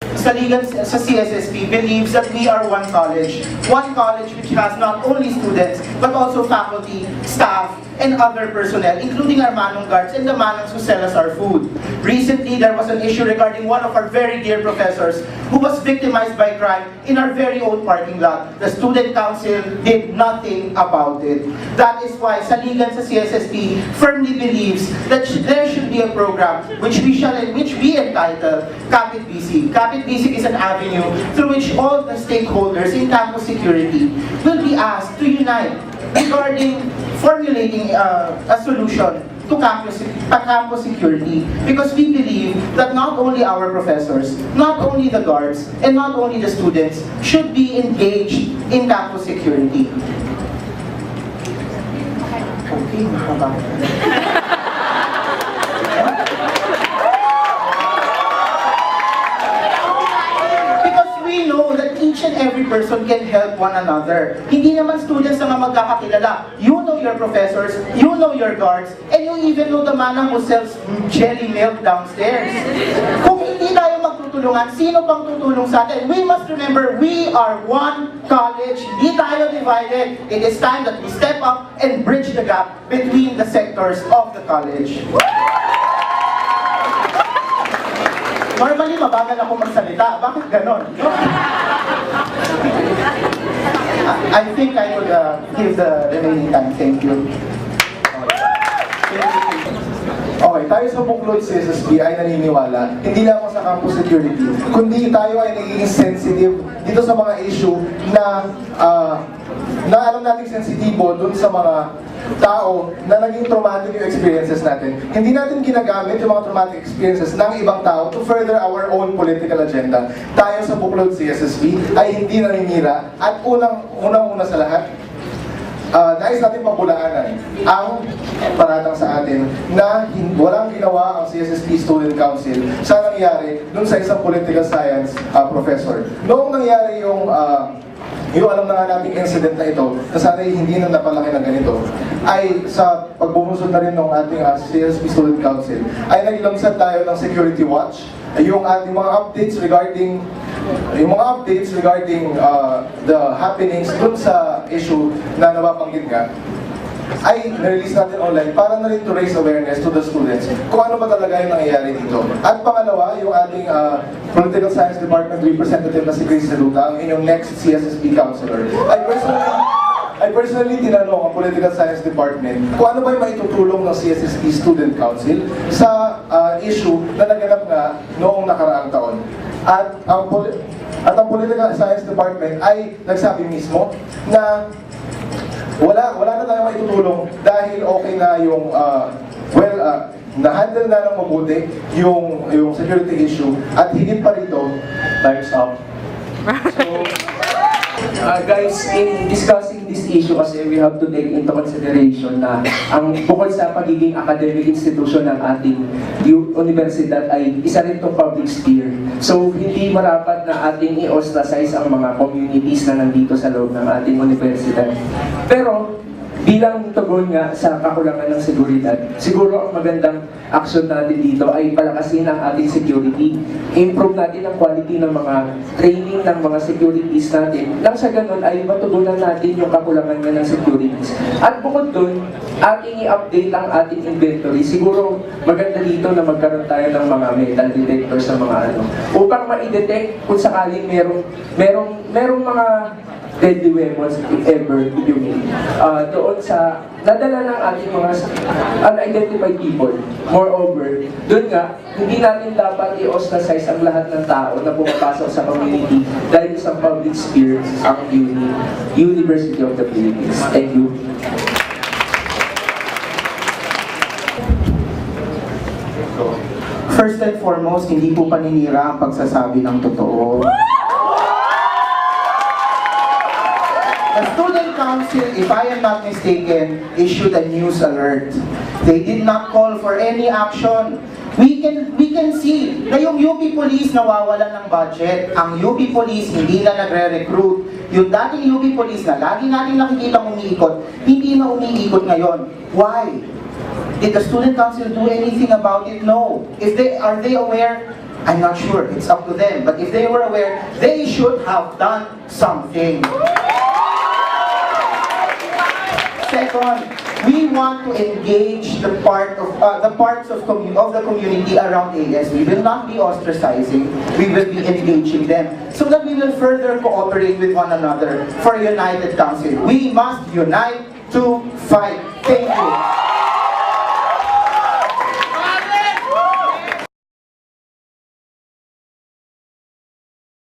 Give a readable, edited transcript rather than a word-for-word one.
Saligan sa CSSP believes that we are one college which has not only students but also faculty, staff, and other personnel, including our Manong guards and the Manongs who sell us our food. Recently, there was an issue regarding one of our very dear professors who was victimized by crime in our very own parking lot. The student council did nothing about it. That is why Saligan sa CSSP firmly believes that there should be a program which we entitle Kapit Bisig. Kapit Bisig is an avenue through which all the stakeholders in campus security will be asked to unite regarding formulating a solution to campus security, because we believe that not only our professors, not only the guards, and not only the students should be engaged in campus security. Okay, mahaba. Each and every person can help one another. Hindi naman students na magkakakilala. You know your professors, you know your guards, and you even know the manang who sells jelly milk downstairs. Kung hindi tayo magtutulungan, sino pang tutulong sa atin? We must remember, we are one college. Hindi tayo divided. It is time that we step up and bridge the gap between the sectors of the college. Normally, mabagal ako magsalita. Bakit ganon? I think I would give the remaining time. Thank you. Okay, tayo sa Buklod CSSP ay naniniwala, hindi lamang sa campus security, kundi tayo ay nagiging sensitive dito sa mga issue na alam nating sensitibo dun sa mga tao na naging traumatic yung experiences natin. Hindi natin ginagamit yung mga traumatic experiences ng ibang tao to further our own political agenda. Tayo sa Buklod CSSP ay hindi naninira at unang-una sa lahat, nais natin pabulaanan ang paratang sa atin na walang ginawa ang CSSP Student Council sa nangyari dun sa isang political science professor. Noong nangyari yung alam na nga nating incident na ito, na sana'y hindi na napalaki na ganito, ay sa pagbumusod na rin ng ating CSSP Student Council, ay naglansad tayo ng Security Watch, yung ating mga updates regarding the happenings dun sa issue na nababanggit nga, ay na-release natin online para na rin to raise awareness to the students kung ano ba talaga yung nangyayari dito. At pangalawa, yung ating Political Science Department representative na si Chris Saluta, ang inyong next CSSP counselor. I personally tinanong ang Political Science Department kung ano ba yung maitutulong ng CSSP Student Council sa issue na naganap nga noong nakaraang taon. At ang Political Science Department ay nagsabi mismo na wala na tayo maitutulong dahil okay na yung na-handle na ng mabuti yung security issue at higit pa rito, time's up. So, guys, in discussing this issue kasi we have to take into consideration na ang bukod sa pagiging academic institution ng ating universidad ay isa rin itong public sphere. So, hindi marapat na ating i-ostracize ang mga communities na nandito sa loob ng ating universidad. Pero, bilang tugon nga sa kakulangan ng seguridad, siguro ang magandang aksyon natin dito ay palakasin ang ating security, improve natin ang quality ng mga training ng mga securities natin, nang sa ganun ay matugunan natin yung kakulangan nga ng securities. At bukod dun, ating i-update ang ating inventory. Siguro maganda dito na magkaroon tayo ng mga metal detectors sa mga upang ma-detect kung sakaling merong mga deadly weapons, if ever, you mean, doon sa nadala ng ating mga unidentified people. Moreover, doon nga, hindi natin dapat i-ostracize ang lahat ng tao na pumapasok sa community dahil sa public sphere ang University of the Philippines. Thank you. First and foremost, hindi po paninira ang pagsasabi ng totoo. The Student Council, if I am not mistaken, issued a news alert. They did not call for any action. We can see na yung UP Police nawawalan ng budget. Ang UP Police hindi na nagre-recruit. Yung dating UP Police na lagi natin nakikita umiikot, hindi na umiikot ngayon. Why? Did the student council do anything about it? No. Are they aware? I'm not sure. It's up to them. But if they were aware, they should have done something. Second, we want to engage the parts of the community around AS. We will not be ostracizing. We will be engaging them so that we will further cooperate with one another for a united council. We must unite to fight. Thank you.